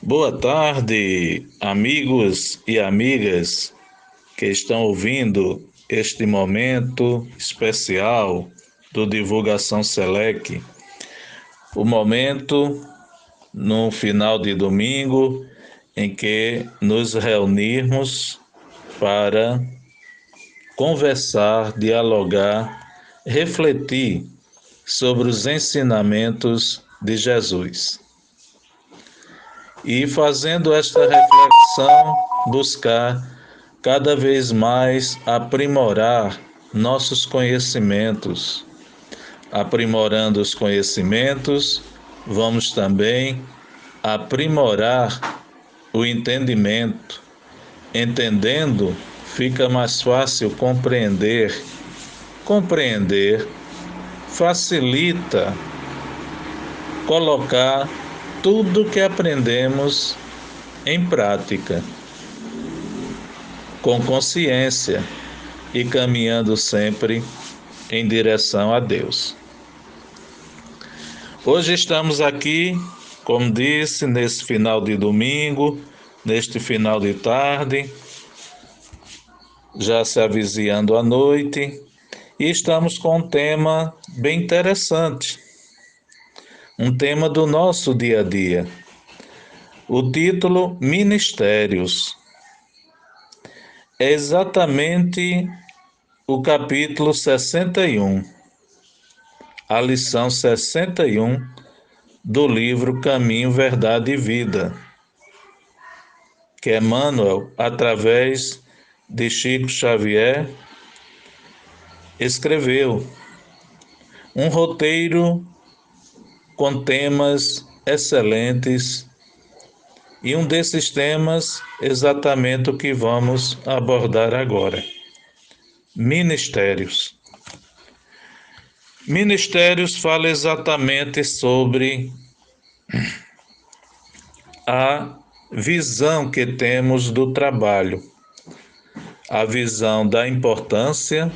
Boa tarde, amigos e amigas que estão ouvindo este momento especial do Divulgação Select. O momento no final de domingo em que nos reunirmos para conversar, dialogar, refletir sobre os ensinamentos de Jesus. E fazendo esta reflexão, buscar cada vez mais aprimorar nossos conhecimentos. Aprimorando os conhecimentos, vamos também aprimorar o entendimento. Entendendo, fica mais fácil compreender. Compreender facilita colocar tudo que aprendemos em prática, com consciência e caminhando sempre em direção a Deus. Hoje estamos aqui, como disse, nesse final de domingo, neste final de tarde, já se avizinhando a noite, e estamos com um tema bem interessante, um tema do nosso dia a dia. O título Ministérios. É exatamente o capítulo 61, a lição 61 do livro Caminho, Verdade e Vida, que Emmanuel, através de Chico Xavier, escreveu um roteiro com temas excelentes, e um desses temas exatamente o que vamos abordar agora: ministérios. Ministérios fala exatamente sobre a visão que temos do trabalho, a visão da importância,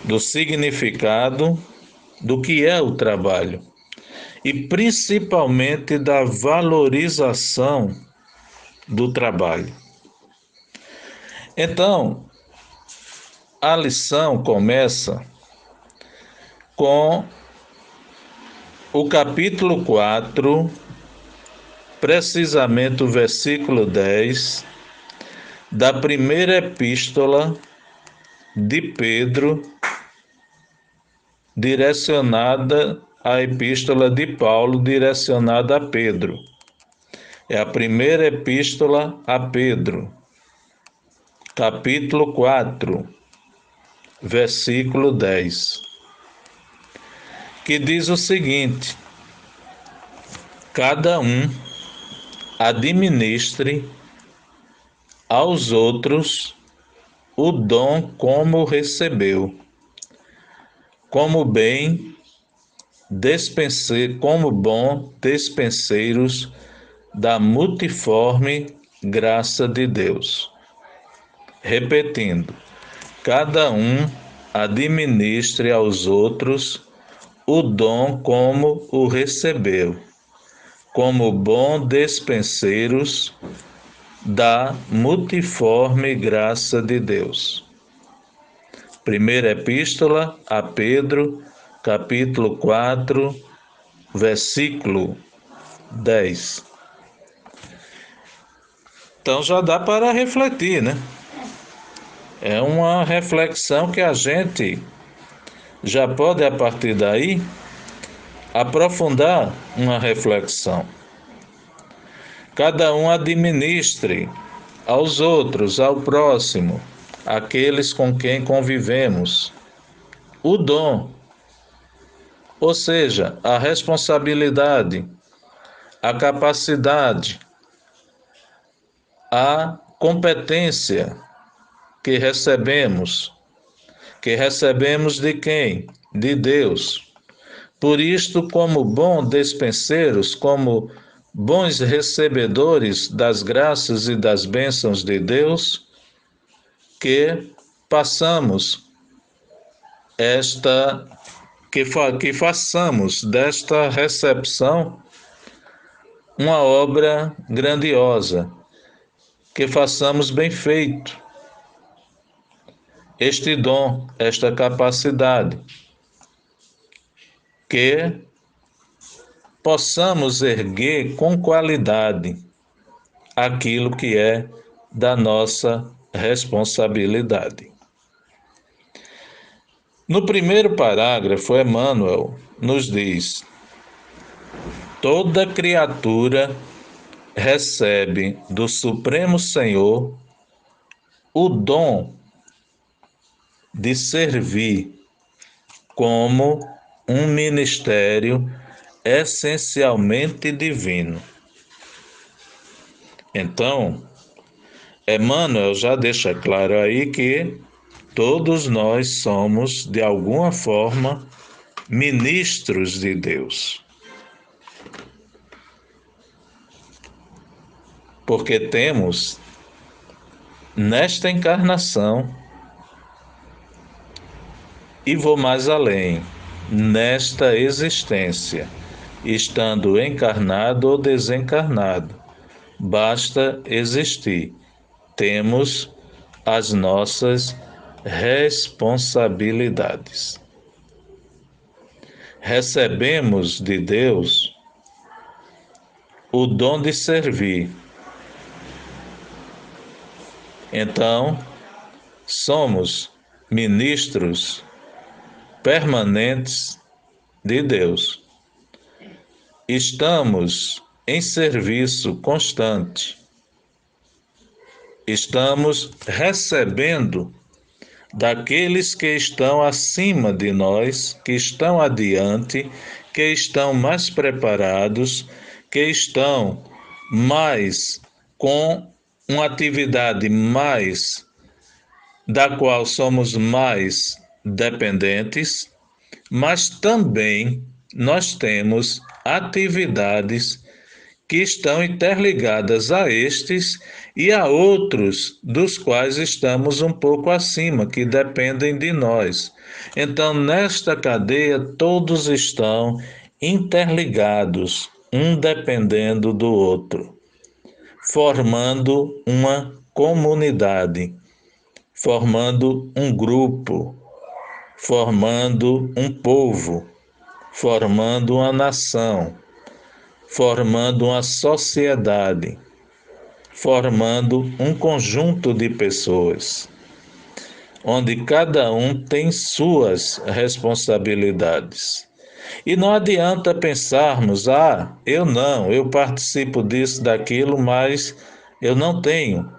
do significado, do que é o trabalho e principalmente da valorização do trabalho. Então, a lição começa com o capítulo 4, precisamente o versículo 10, da primeira epístola de Pedro, direcionada à epístola de Paulo, direcionada a Pedro. É a primeira epístola a Pedro, capítulo 4, versículo 10, que diz o seguinte: cada um administre aos outros o dom como recebeu, como bom despenseiros da multiforme graça de Deus. Repetindo, cada um administre aos outros o dom como o recebeu, como bom despenseiros da multiforme graça de Deus. Primeira epístola a Pedro, capítulo 4, versículo 10. Então já dá para refletir, né? É uma reflexão que a gente já pode, a partir daí, aprofundar uma reflexão. Cada um administre aos outros, ao próximo, aqueles com quem convivemos, o dom, ou seja, a responsabilidade, a capacidade, a competência que recebemos de quem? De Deus. Por isto, como bons despenseiros, como bons recebedores das graças e das bênçãos de Deus, que passamos que façamos desta recepção uma obra grandiosa, que façamos bem feito este dom, esta capacidade, que possamos erguer com qualidade aquilo que é da nossa responsabilidade. No primeiro parágrafo, Emmanuel nos diz: toda criatura recebe do Supremo Senhor o dom de servir como um ministério essencialmente divino. Então, Emmanuel já deixa claro aí que todos nós somos, de alguma forma, ministros de Deus. Porque temos, nesta encarnação, e vou mais além, nesta existência, estando encarnado ou desencarnado, basta existir. Temos as nossas responsabilidades. Recebemos de Deus o dom de servir. Então, somos ministros permanentes de Deus. Estamos em serviço constante. Estamos recebendo daqueles que estão acima de nós, que estão adiante, que estão mais preparados, que estão mais com uma atividade mais da qual somos mais dependentes, mas também nós temos atividades que estão interligadas a estes e a outros dos quais estamos um pouco acima, que dependem de nós. Então, nesta cadeia, todos estão interligados, um dependendo do outro, formando uma comunidade, formando um grupo, formando um povo, formando uma nação, formando uma sociedade, formando um conjunto de pessoas, onde cada um tem suas responsabilidades. E não adianta pensarmos, eu participo disso, daquilo, mas eu não tenho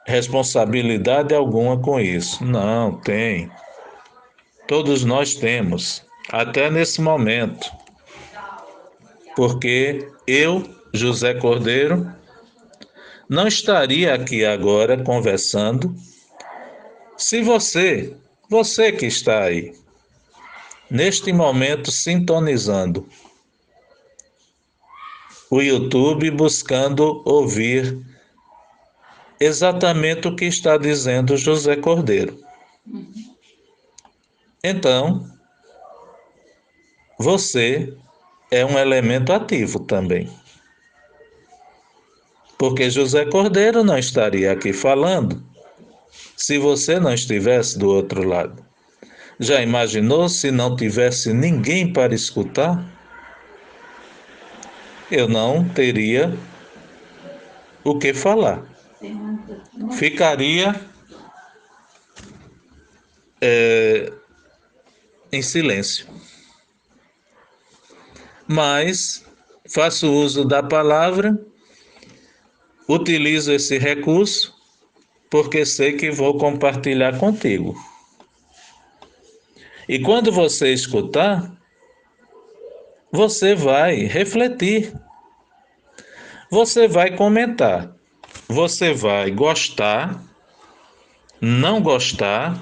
responsabilidade alguma com isso. Não, tem. Todos nós temos, até nesse momento. Porque eu, José Cordeiro, não estaria aqui agora conversando se você que está aí, neste momento sintonizando o YouTube, buscando ouvir exatamente o que está dizendo José Cordeiro. Então, você é um elemento ativo também. Porque José Cordeiro não estaria aqui falando se você não estivesse do outro lado. Já imaginou se não tivesse ninguém para escutar? Eu não teria o que falar. Ficaria em silêncio. Mas faço uso da palavra, utilizo esse recurso, porque sei que vou compartilhar contigo. E quando você escutar, você vai refletir, você vai comentar, você vai gostar, não gostar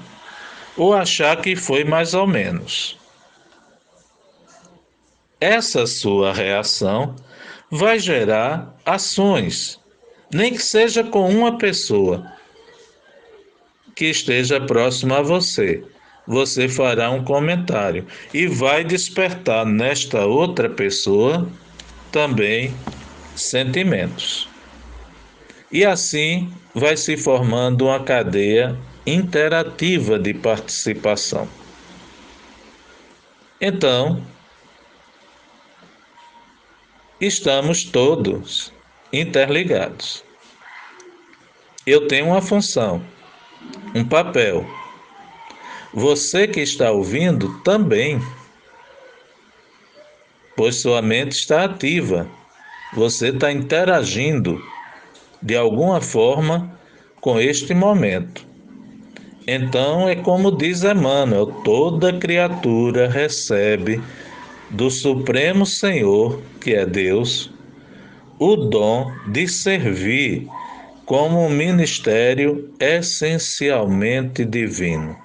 ou achar que foi mais ou menos. Essa sua reação vai gerar ações, nem que seja com uma pessoa que esteja próxima a você. Você fará um comentário e vai despertar nesta outra pessoa também sentimentos. E assim vai se formando uma cadeia interativa de participação. Então, estamos todos interligados. Eu tenho uma função, um papel. Você que está ouvindo também, pois sua mente está ativa. Você está interagindo de alguma forma com este momento. Então, é como diz Emmanuel: toda criatura recebe do Supremo Senhor, que é Deus, o dom de servir como um ministério essencialmente divino.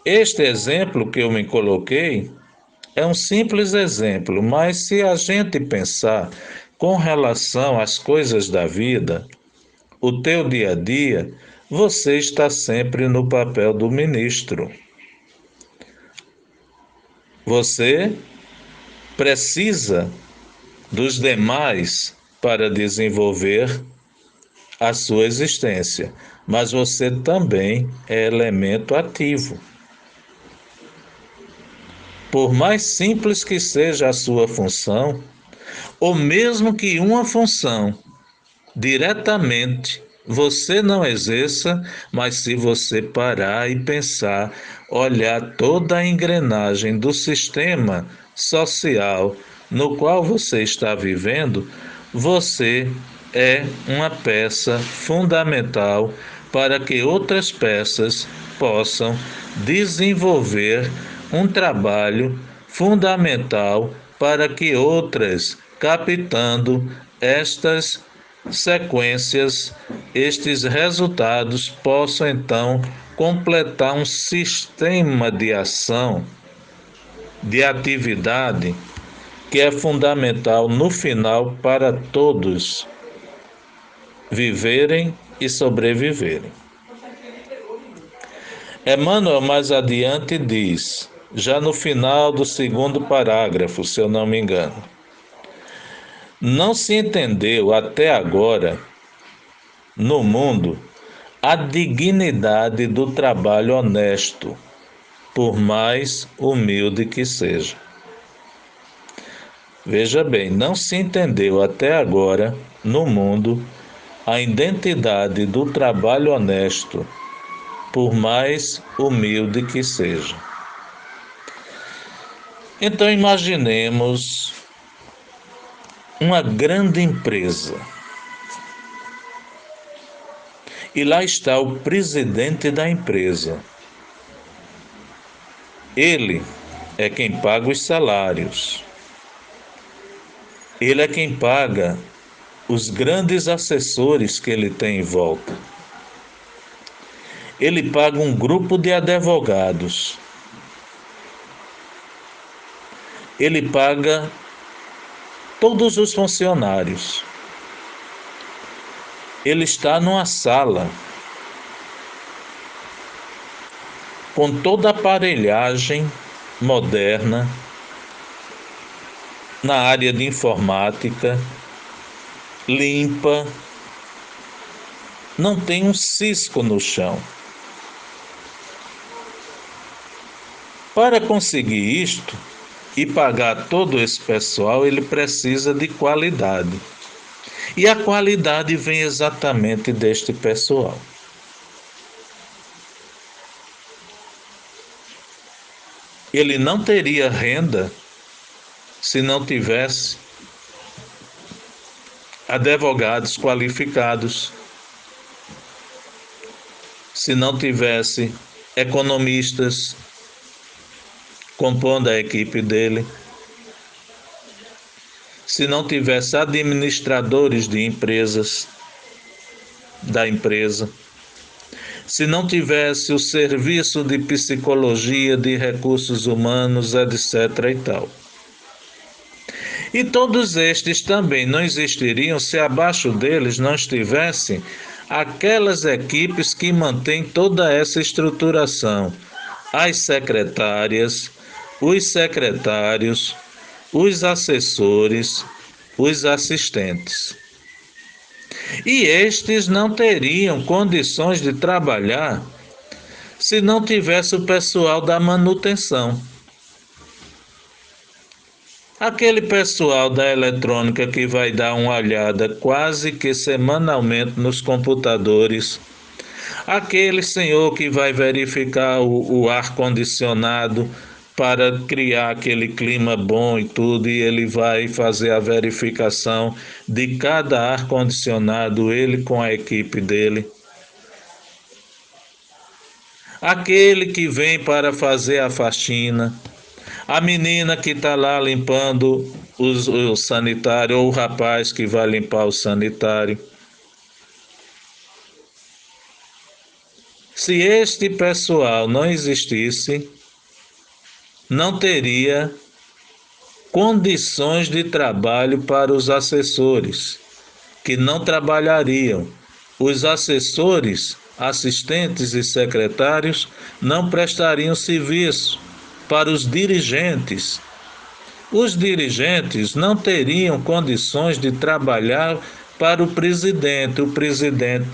Este exemplo que eu me coloquei é um simples exemplo, mas se a gente pensar com relação às coisas da vida, o teu dia a dia, você está sempre no papel do ministro. Você precisa dos demais para desenvolver a sua existência, mas você também é elemento ativo. Por mais simples que seja a sua função, ou mesmo que uma função diretamente você não exerça, mas se você parar e pensar, olhar toda a engrenagem do sistema social no qual você está vivendo, você é uma peça fundamental para que outras peças possam desenvolver um trabalho fundamental para que outras, captando estas sequências, estes resultados possam então completar um sistema de ação, de atividade, que é fundamental no final para todos viverem e sobreviverem. Emmanuel mais adiante diz, já no final do segundo parágrafo, se eu não me engano: não se entendeu até agora, no mundo, a dignidade do trabalho honesto, por mais humilde que seja. Veja bem, não se entendeu até agora, no mundo, a identidade do trabalho honesto, por mais humilde que seja. Então imaginemos uma grande empresa. E lá está o presidente da empresa. Ele é quem paga os salários. Ele é quem paga os grandes assessores que ele tem em volta. Ele paga um grupo de advogados. Ele paga todos os funcionários. Ele está numa sala com toda a aparelhagem moderna na área de informática, limpa, não tem um cisco no chão. Para conseguir isto e pagar todo esse pessoal, ele precisa de qualidade. E a qualidade vem exatamente deste pessoal. Ele não teria renda se não tivesse advogados qualificados, se não tivesse economistas compondo a equipe dele, se não tivesse administradores de empresas, da empresa, se não tivesse o serviço de psicologia, de recursos humanos, etc. e tal. E todos estes também não existiriam se abaixo deles não estivessem aquelas equipes que mantêm toda essa estruturação, as secretárias, os secretários, os assessores, os assistentes. E estes não teriam condições de trabalhar se não tivesse o pessoal da manutenção. Aquele pessoal da eletrônica que vai dar uma olhada quase que semanalmente nos computadores, aquele senhor que vai verificar o ar-condicionado para criar aquele clima bom e tudo, e ele vai fazer a verificação de cada ar-condicionado, ele com a equipe dele. Aquele que vem para fazer a faxina, a menina que está lá limpando o sanitário, ou o rapaz que vai limpar o sanitário. Se este pessoal não existisse, não teria condições de trabalho para os assessores, que não trabalhariam. Os assessores, assistentes e secretários não prestariam serviço para os dirigentes. Os dirigentes não teriam condições de trabalhar para o presidente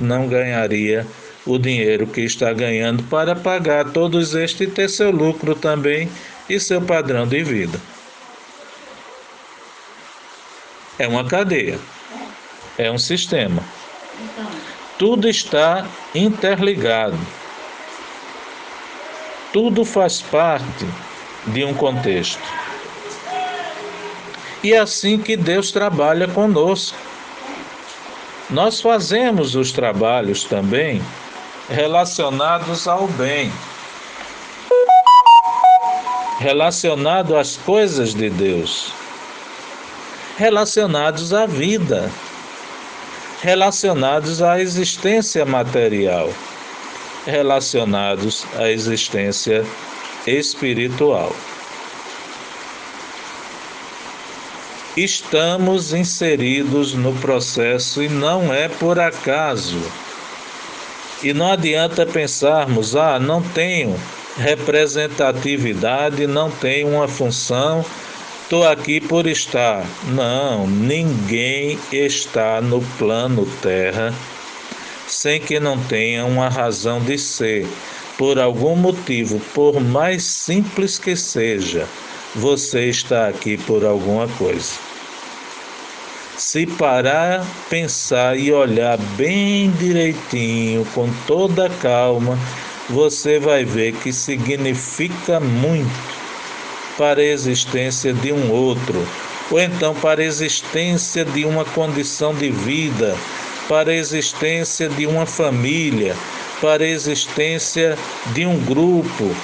não ganharia o dinheiro que está ganhando para pagar todos estes e ter seu lucro também e seu padrão de vida. É uma cadeia, é um sistema. Tudo está interligado. Tudo faz parte de um contexto. E é assim que Deus trabalha conosco. Nós fazemos os trabalhos também relacionados ao bem, relacionados às coisas de Deus, relacionados à vida, relacionados à existência material, relacionados à existência espiritual. Estamos inseridos no processo e não é por acaso. E não adianta pensarmos, não tenho representatividade, não tenho uma função, estou aqui por estar. Não, ninguém está no plano Terra sem que não tenha uma razão de ser. Por algum motivo, por mais simples que seja, você está aqui por alguma coisa. Se parar, pensar e olhar bem direitinho, com toda calma, você vai ver que significa muito para a existência de um outro, ou então para a existência de uma condição de vida, para a existência de uma família, para a existência de um grupo.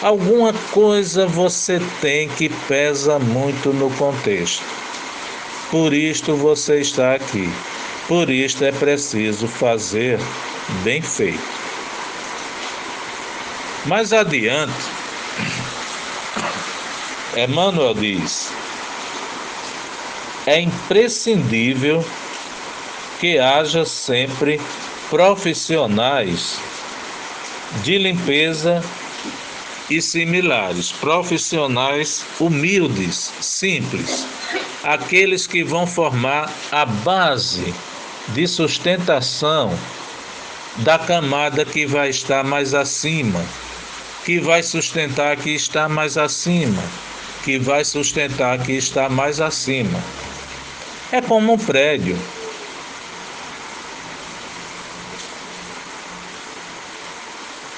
Alguma coisa você tem que pesa muito no contexto. Por isto você está aqui. Por isto é preciso fazer bem feito. Mais adiante, Emmanuel diz: é imprescindível que haja sempre profissionais de limpeza e similares, profissionais humildes, simples, aqueles que vão formar a base de sustentação da camada que vai estar mais acima, que vai sustentar que está mais acima, que vai sustentar que está mais acima. É como um prédio.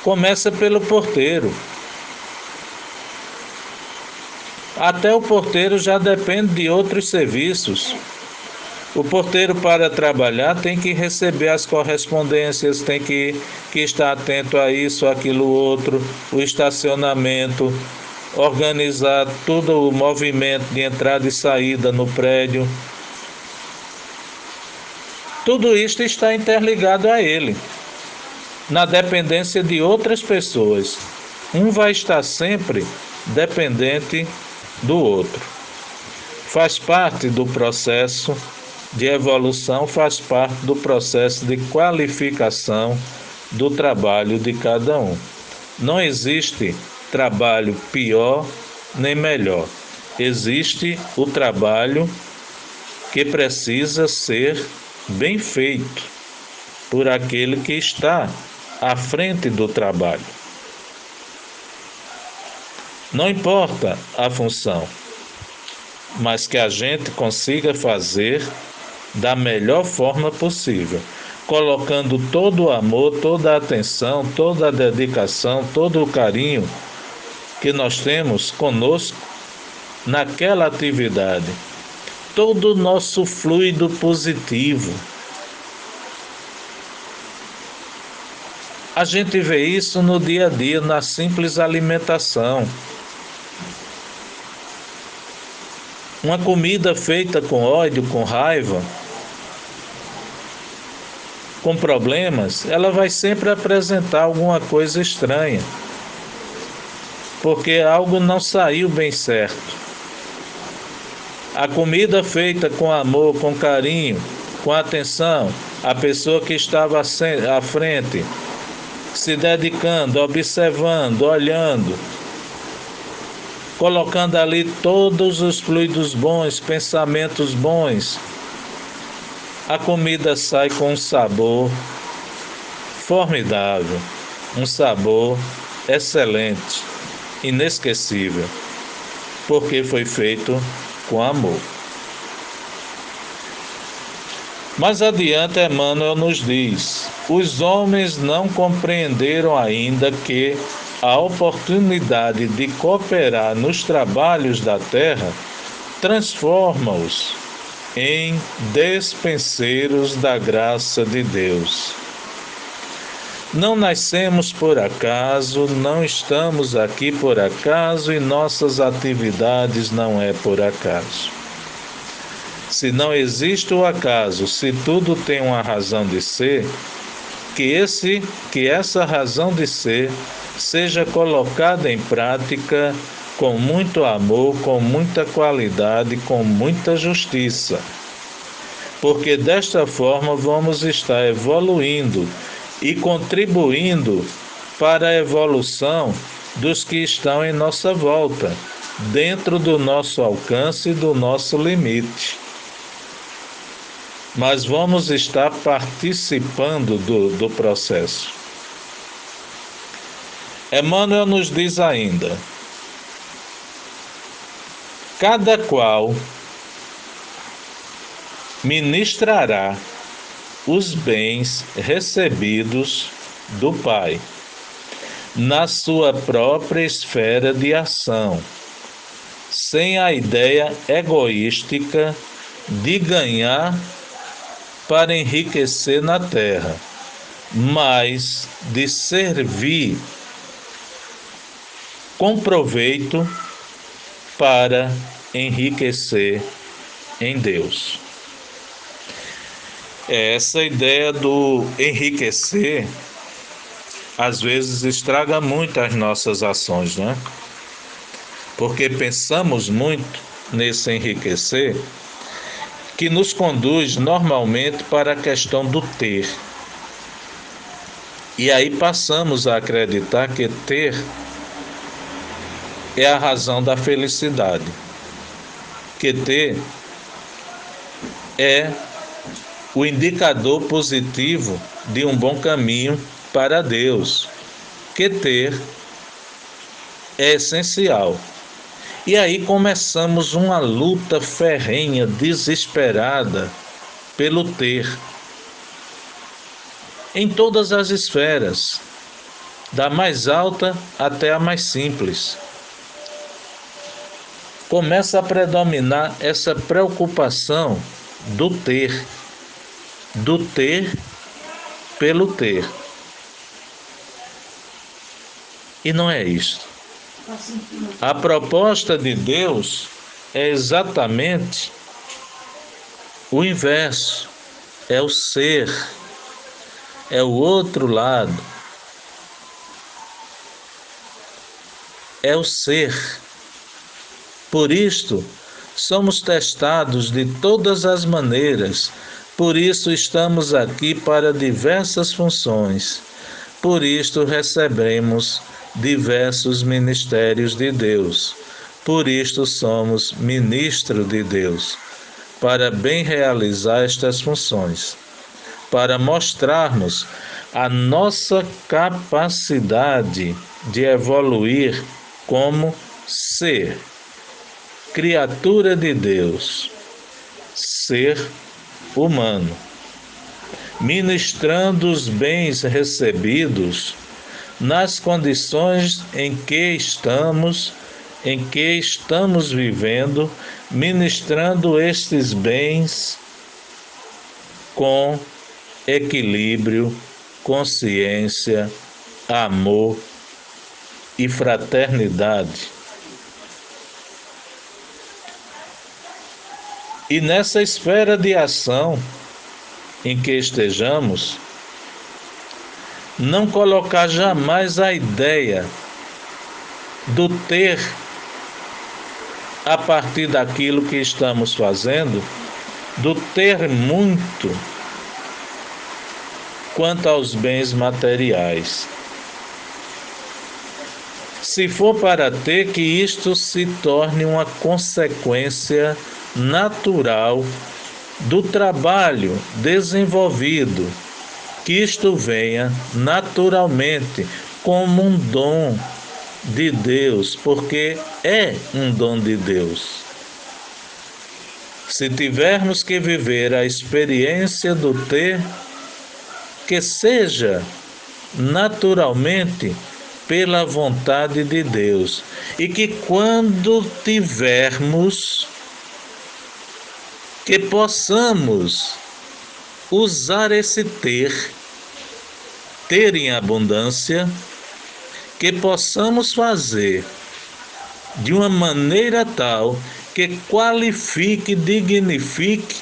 Começa pelo porteiro. Até o porteiro já depende de outros serviços. O porteiro, para trabalhar, tem que receber as correspondências, tem que estar atento a isso, aquilo, outro, o estacionamento, organizar todo o movimento de entrada e saída no prédio. Tudo isto está interligado a ele, na dependência de outras pessoas. Um vai estar sempre dependente do outro. Faz parte do processo de evolução, faz parte do processo de qualificação do trabalho de cada um. Não existe trabalho pior nem melhor. Existe o trabalho que precisa ser bem feito por aquele que está à frente do trabalho. Não importa a função, mas que a gente consiga fazer da melhor forma possível, colocando todo o amor, toda a atenção, toda a dedicação, todo o carinho que nós temos conosco naquela atividade, todo o nosso fluido positivo. A gente vê isso no dia a dia, na simples alimentação. Uma comida feita com ódio, com raiva, com problemas, ela vai sempre apresentar alguma coisa estranha, porque algo não saiu bem certo. A comida feita com amor, com carinho, com atenção, a pessoa que estava à frente, se dedicando, observando, olhando, colocando ali todos os fluidos bons, pensamentos bons, a comida sai com um sabor formidável, um sabor excelente, inesquecível, porque foi feito com amor. Mais adiante, Emmanuel nos diz: os homens não compreenderam ainda que a oportunidade de cooperar nos trabalhos da terra transforma-os em despenseiros da graça de Deus. Não nascemos por acaso, não estamos aqui por acaso e nossas atividades não é por acaso. Se não existe o acaso, se tudo tem uma razão de ser, que essa razão de ser seja colocada em prática com muito amor, com muita qualidade, com muita justiça. Porque desta forma vamos estar evoluindo e contribuindo para a evolução dos que estão em nossa volta, dentro do nosso alcance e do nosso limite. Mas vamos estar participando do processo. Emmanuel nos diz ainda: cada qual ministrará os bens recebidos do Pai na sua própria esfera de ação, sem a ideia egoística de ganhar para enriquecer na terra, mas de servir com proveito para enriquecer em Deus. Essa ideia do enriquecer, às vezes estraga muito as nossas ações, né? Porque pensamos muito nesse enriquecer, que nos conduz normalmente para a questão do ter. E aí passamos a acreditar que ter é a razão da felicidade, que ter é o indicador positivo de um bom caminho para Deus, que ter é essencial. E aí começamos uma luta ferrenha, desesperada pelo ter, em todas as esferas, da mais alta até a mais simples. Começa a predominar essa preocupação do ter pelo ter. E não é isto. A proposta de Deus é exatamente o inverso, é o ser, é o outro lado, é o ser. Por isto, somos testados de todas as maneiras, por isso estamos aqui para diversas funções, por isto recebemos diversos ministérios de Deus, por isto somos ministros de Deus, para bem realizar estas funções, para mostrarmos a nossa capacidade de evoluir como ser, criatura de Deus, ser humano, ministrando os bens recebidos nas condições em que estamos vivendo, ministrando estes bens com equilíbrio, consciência, amor e fraternidade. E nessa esfera de ação em que estejamos, não colocar jamais a ideia do ter a partir daquilo que estamos fazendo, do ter muito quanto aos bens materiais. Se for para ter, que isto se torne uma consequência natural do trabalho desenvolvido, que isto venha naturalmente como um dom de Deus, porque é um dom de Deus. Se tivermos que viver a experiência do ter, que seja naturalmente pela vontade de Deus, e que quando tivermos, que possamos usar esse ter em abundância, que possamos fazer de uma maneira tal que qualifique, dignifique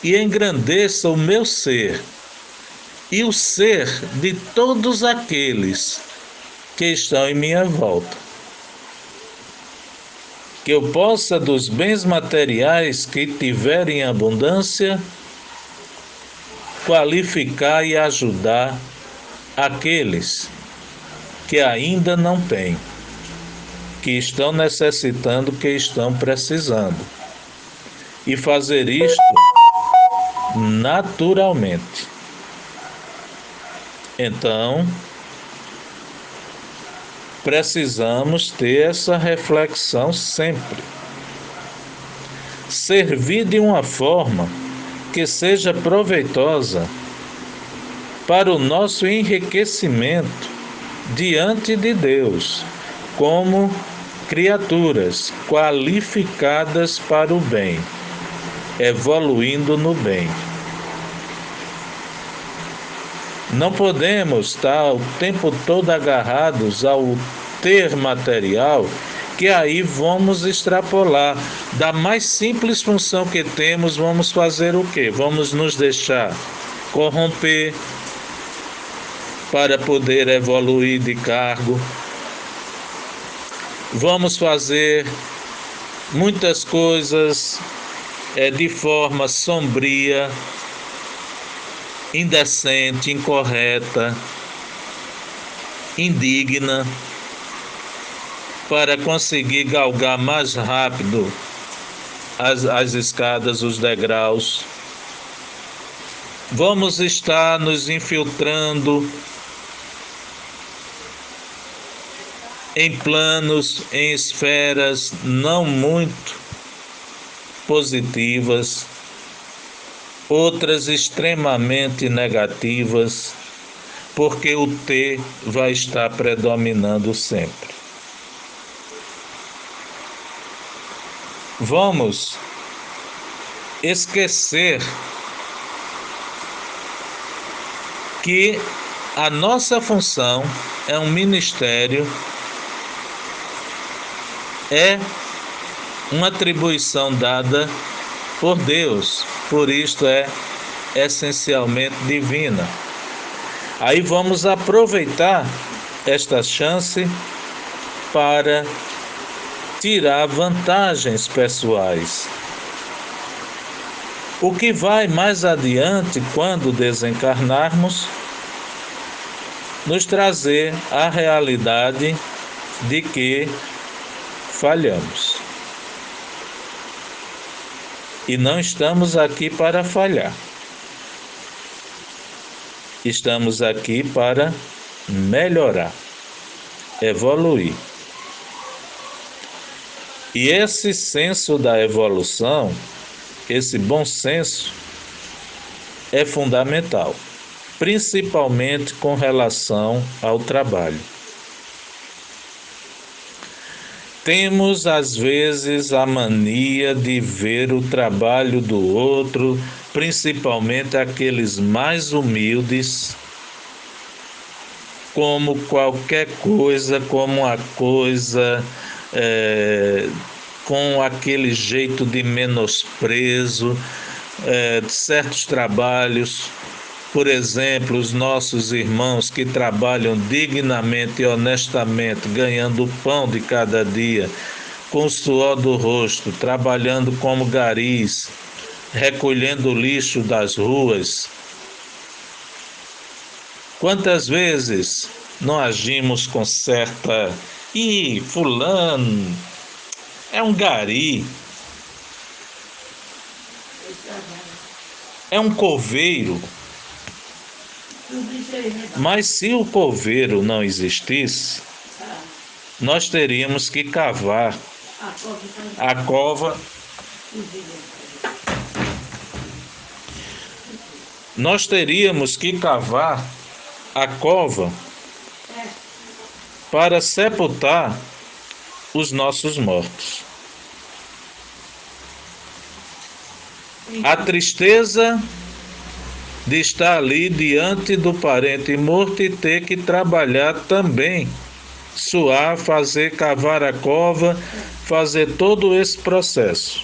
e engrandeça o meu ser e o ser de todos aqueles que estão em minha volta. Que eu possa, dos bens materiais que tiver em abundância, qualificar e ajudar aqueles que ainda não têm, que estão necessitando, que estão precisando. E fazer isto naturalmente. Então, precisamos ter essa reflexão sempre. Servir de uma forma que seja proveitosa para o nosso enriquecimento diante de Deus, como criaturas qualificadas para o bem, evoluindo no bem. Não podemos estar o tempo todo agarrados ao ter material, que aí vamos extrapolar. Da mais simples função que temos, vamos fazer o quê? Vamos nos deixar corromper para poder evoluir de cargo. Vamos fazer muitas coisas de forma sombria, indecente, incorreta, indigna, para conseguir galgar mais rápido as escadas, os degraus. Vamos estar nos infiltrando em planos, em esferas não muito positivas, outras extremamente negativas, porque o ter vai estar predominando sempre. Vamos esquecer que a nossa função é um ministério, é uma atribuição dada por Deus, por isto é essencialmente divina. Aí vamos aproveitar esta chance para tirar vantagens pessoais. O que vai mais adiante, quando desencarnarmos, nos trazer a realidade de que falhamos. E não estamos aqui para falhar. Estamos aqui para melhorar, evoluir. E esse senso da evolução, esse bom senso, é fundamental, principalmente com relação ao trabalho. Temos, às vezes, a mania de ver o trabalho do outro, principalmente aqueles mais humildes, como qualquer coisa, como uma coisa, com aquele jeito de menosprezo de certos trabalhos. Por exemplo, os nossos irmãos que trabalham dignamente e honestamente, ganhando o pão de cada dia, com o suor do rosto, trabalhando como garis, recolhendo o lixo das ruas. Quantas vezes não agimos com certa... Ih, fulano é um gari, é um coveiro. Mas se o coveiro não existisse, nós teríamos que cavar a cova. Nós teríamos que cavar a cova para sepultar os nossos mortos. A tristeza de estar ali diante do parente morto e ter que trabalhar também, suar, fazer, cavar a cova, fazer todo esse processo.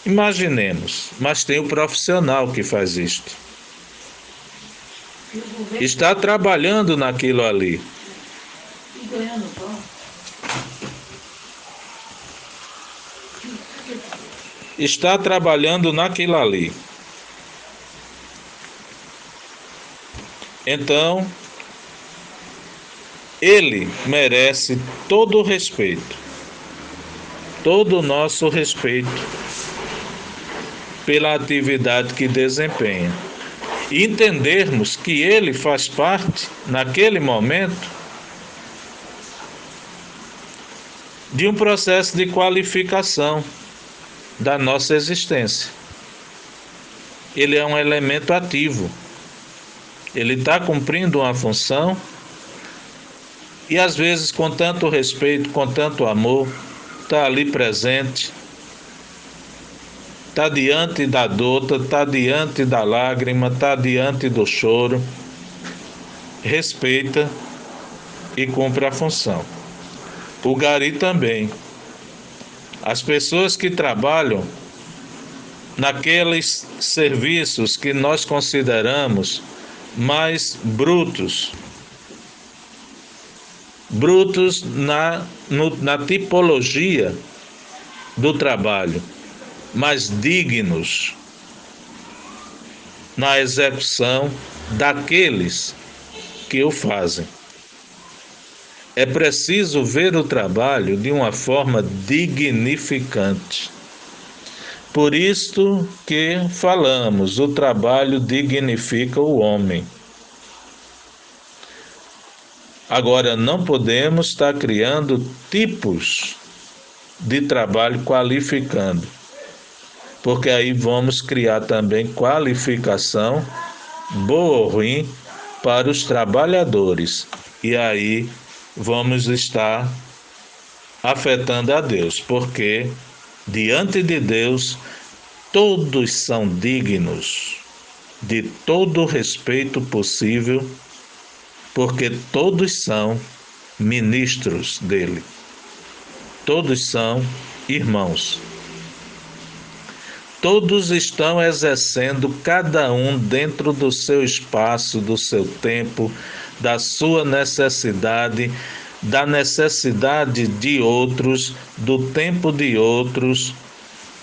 Imaginemos, mas tem o profissional que faz isto. Está trabalhando naquilo ali. Está trabalhando naquilo ali. Então, ele merece todo o respeito, todo o nosso respeito pela atividade que desempenha. E entendermos que ele faz parte, naquele momento, de um processo de qualificação da nossa existência. Ele é um elemento ativo. Ele está cumprindo uma função e, às vezes, com tanto respeito, com tanto amor, está ali presente, está diante da dor, está diante da lágrima, está diante do choro, respeita e cumpre a função. O gari também. As pessoas que trabalham naqueles serviços que nós consideramos mais brutos na tipologia do trabalho, mas dignos na execução daqueles que o fazem. É preciso ver o trabalho de uma forma dignificante. Por isto que falamos, o trabalho dignifica o homem. Agora, não podemos estar criando tipos de trabalho qualificando, porque aí vamos criar também qualificação, boa ou ruim, para os trabalhadores. E aí vamos estar afetando a Deus, porque diante de Deus todos são dignos de todo o respeito possível, porque todos são ministros dele. Todos são irmãos. Todos estão exercendo, cada um dentro do seu espaço, do seu tempo, da sua necessidade, da necessidade de outros, do tempo de outros,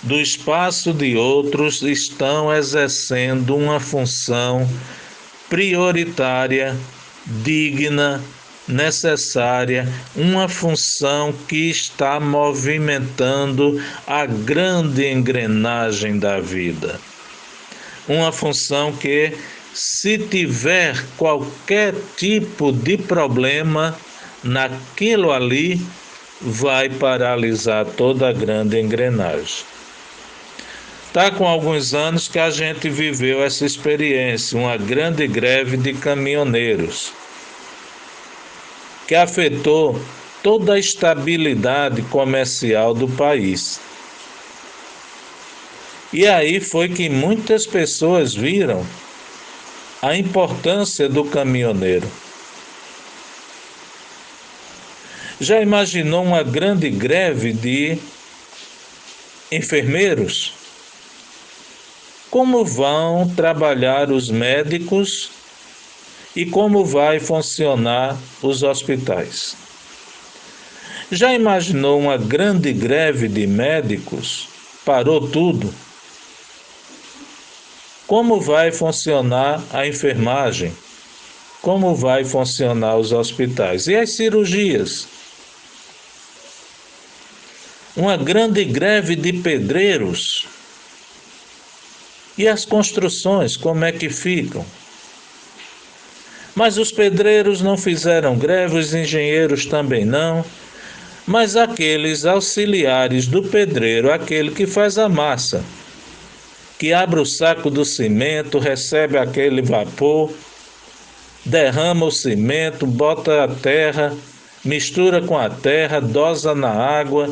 do espaço de outros, estão exercendo uma função prioritária, digna, necessária, uma função que está movimentando a grande engrenagem da vida. Uma função que, se tiver qualquer tipo de problema naquilo ali, vai paralisar toda a grande engrenagem. Está com alguns anos que a gente viveu essa experiência, uma grande greve de caminhoneiros, que afetou toda a estabilidade comercial do país. E aí foi que muitas pessoas viram a importância do caminhoneiro. Já imaginou uma grande greve de enfermeiros? Como vão trabalhar os médicos e como vai funcionar os hospitais? Já imaginou uma grande greve de médicos? Parou tudo. Como vai funcionar a enfermagem? Como vai funcionar os hospitais? E as cirurgias? Uma grande greve de pedreiros? E as construções, como é que ficam? Mas os pedreiros não fizeram greve, os engenheiros também não. Mas aqueles auxiliares do pedreiro, aquele que faz a massa, que abre o saco do cimento, recebe aquele vapor, derrama o cimento, bota a terra, mistura com a terra, dosa na água,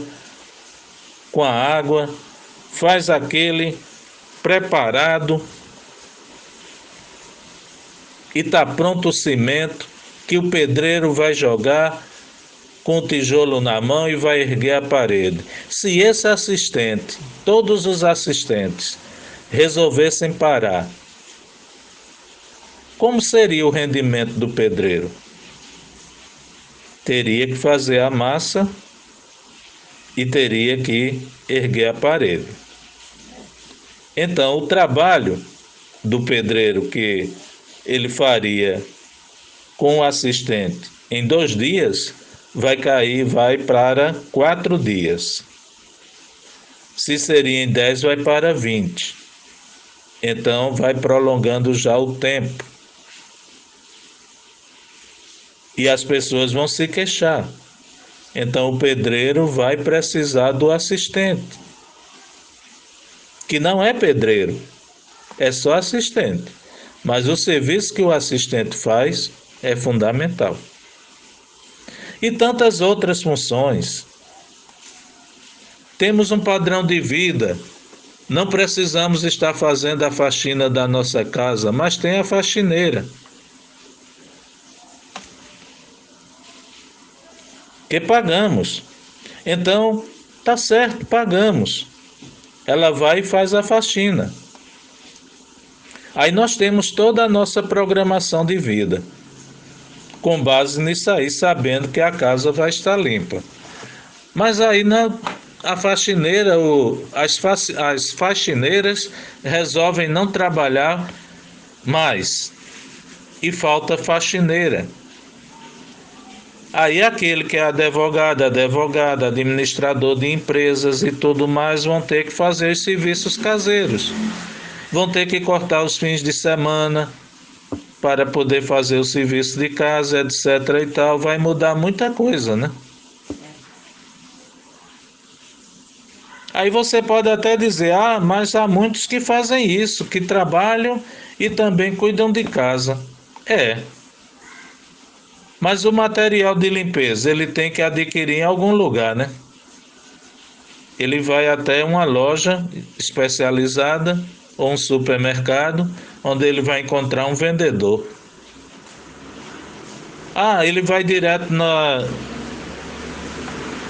com a água, faz aquele preparado e está pronto o cimento que o pedreiro vai jogar com o tijolo na mão e vai erguer a parede. Se esse assistente, todos os assistentes, resolvessem parar, como seria o rendimento do pedreiro? Teria que fazer a massa e teria que erguer a parede. Então, o trabalho do pedreiro que ele faria com o assistente em 2 dias, vai para 4 dias. Se seria em 10, vai para 20. Então, vai prolongando já o tempo. E as pessoas vão se queixar. Então, o pedreiro vai precisar do assistente, que não é pedreiro, é só assistente. Mas o serviço que o assistente faz é fundamental. E tantas outras funções. Temos um padrão de vida. Não precisamos estar fazendo a faxina da nossa casa, mas tem a faxineira, que pagamos. Então, tá certo, pagamos. Ela vai e faz a faxina. Aí nós temos toda a nossa programação de vida, com base nisso aí, sabendo que a casa vai estar limpa. Mas aí a faxineira, as faxineiras resolvem não trabalhar mais e falta faxineira. Aí aquele que é advogado, administrador de empresas e tudo mais vão ter que fazer os serviços caseiros. Vão ter que cortar os fins de semana para poder fazer o serviço de casa, etc. e tal. Vai mudar muita coisa, né? Aí você pode até dizer, mas há muitos que fazem isso, que trabalham e também cuidam de casa. Mas o material de limpeza, ele tem que adquirir em algum lugar, né? Ele vai até uma loja especializada ou um supermercado, onde ele vai encontrar um vendedor. Ele vai direto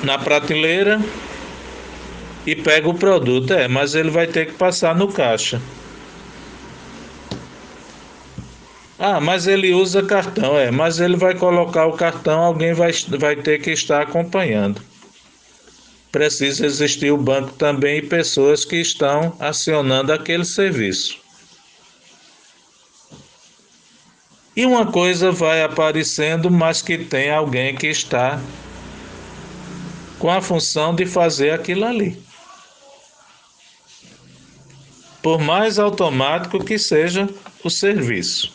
na prateleira e pega o produto. Mas ele vai ter que passar no caixa. Mas ele usa cartão. Mas ele vai colocar o cartão, alguém vai ter que estar acompanhando. Precisa existir o banco também e pessoas que estão acionando aquele serviço. E uma coisa vai aparecendo, mas que tem alguém que está com a função de fazer aquilo ali. Por mais automático que seja o serviço,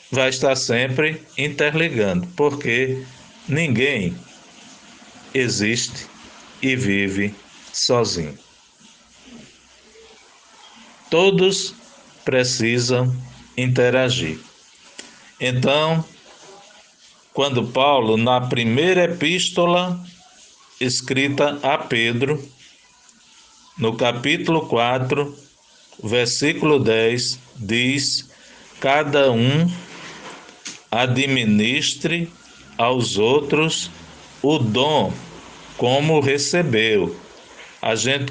vai estar sempre interligando, porque ninguém existe e vive sozinho. Todos precisam interagir. Então, quando Paulo, na primeira epístola escrita a Pedro, no capítulo 4, versículo 10, diz: cada um administre aos outros o dom como recebeu.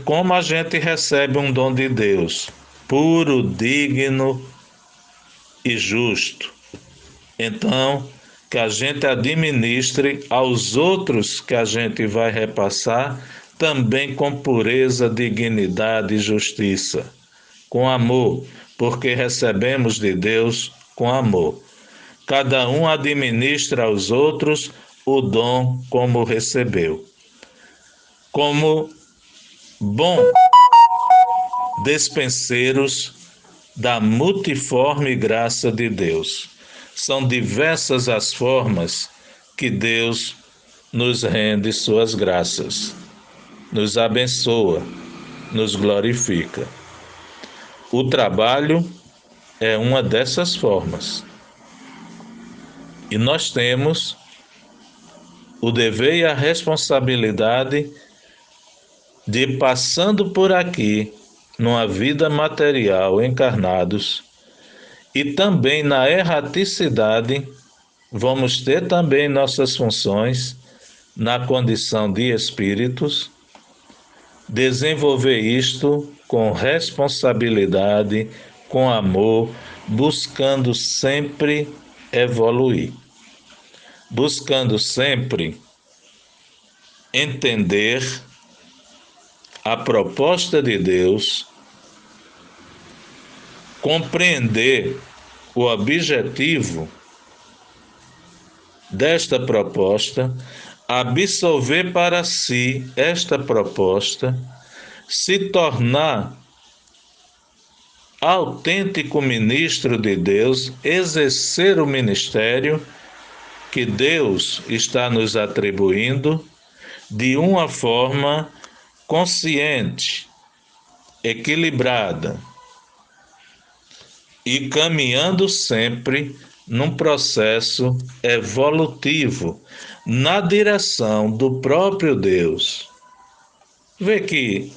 Como a gente recebe um dom de Deus, puro, digno e justo. Então, que a gente administre aos outros que a gente vai repassar também com pureza, dignidade e justiça, com amor, porque recebemos de Deus com amor. Cada um administra aos outros o dom como recebeu. Como bom despenseiros da multiforme graça de Deus. São diversas as formas que Deus nos rende suas graças, nos abençoa, nos glorifica. O trabalho é uma dessas formas. E nós temos o dever e a responsabilidade de, passando por aqui, numa vida material, encarnados, e também na erraticidade, vamos ter também nossas funções na condição de espíritos, desenvolver isto com responsabilidade, com amor, buscando sempre evoluir, buscando sempre entender a proposta de Deus, compreender o objetivo desta proposta, absorver para si esta proposta, se tornar autêntico ministro de Deus, exercer o ministério que Deus está nos atribuindo de uma forma consciente, equilibrada e caminhando sempre num processo evolutivo na direção do próprio Deus. Vê que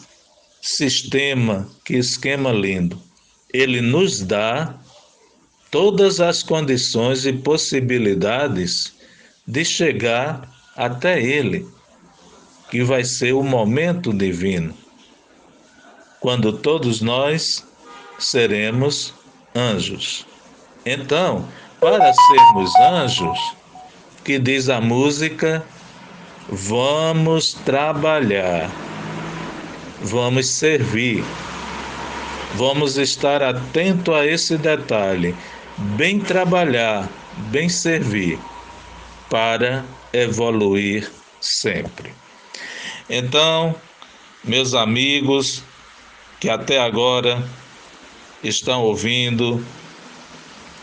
sistema, que esquema lindo. Ele nos dá todas as condições e possibilidades de chegar até Ele, que vai ser o momento divino, quando todos nós seremos anjos. Então, para sermos anjos, que diz a música, vamos trabalhar, vamos servir, vamos estar atento a esse detalhe, bem trabalhar, bem servir, para evoluir sempre. Então, meus amigos que até agora estão ouvindo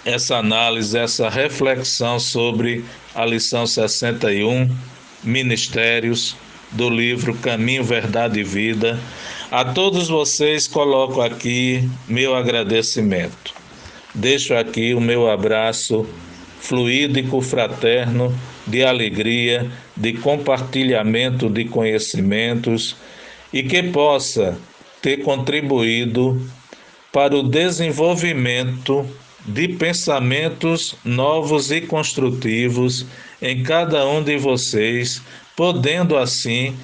essa análise, essa reflexão sobre a lição 61, Ministérios, do livro Caminho, Verdade e Vida. A todos vocês coloco aqui meu agradecimento. Deixo aqui o meu abraço fluídico, fraterno, de alegria, de compartilhamento de conhecimentos e que possa ter contribuído para o desenvolvimento de pensamentos novos e construtivos em cada um de vocês, podendo assim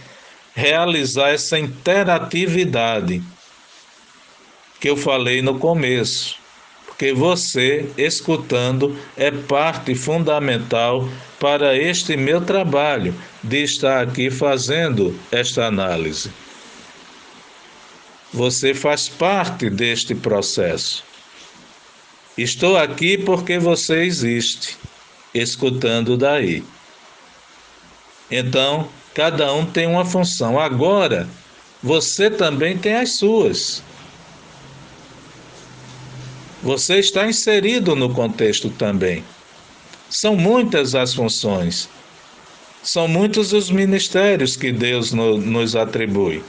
realizar essa interatividade que eu falei no começo, porque você, escutando, é parte fundamental para este meu trabalho de estar aqui fazendo esta análise. Você faz parte deste processo. Estou aqui porque você existe, escutando daí. Então, cada um tem uma função. Agora, você também tem as suas. Você está inserido no contexto também. São muitas as funções. São muitos os ministérios que Deus nos atribui.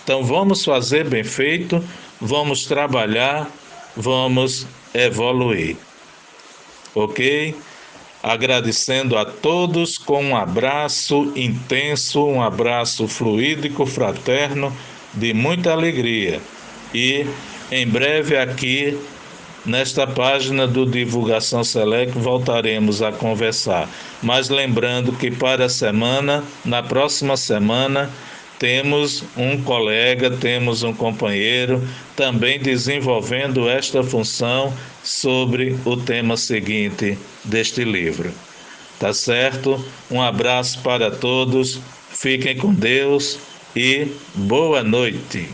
Então vamos fazer bem feito, vamos trabalhar, vamos evoluir. Ok? Agradecendo a todos com um abraço intenso, um abraço fluídico, fraterno, de muita alegria. E em breve aqui nesta página do Divulgação Select voltaremos a conversar. Mas lembrando que para a semana, na próxima semana, temos um colega, temos um companheiro também desenvolvendo esta função sobre o tema seguinte deste livro. Tá certo? Um abraço para todos, fiquem com Deus e boa noite.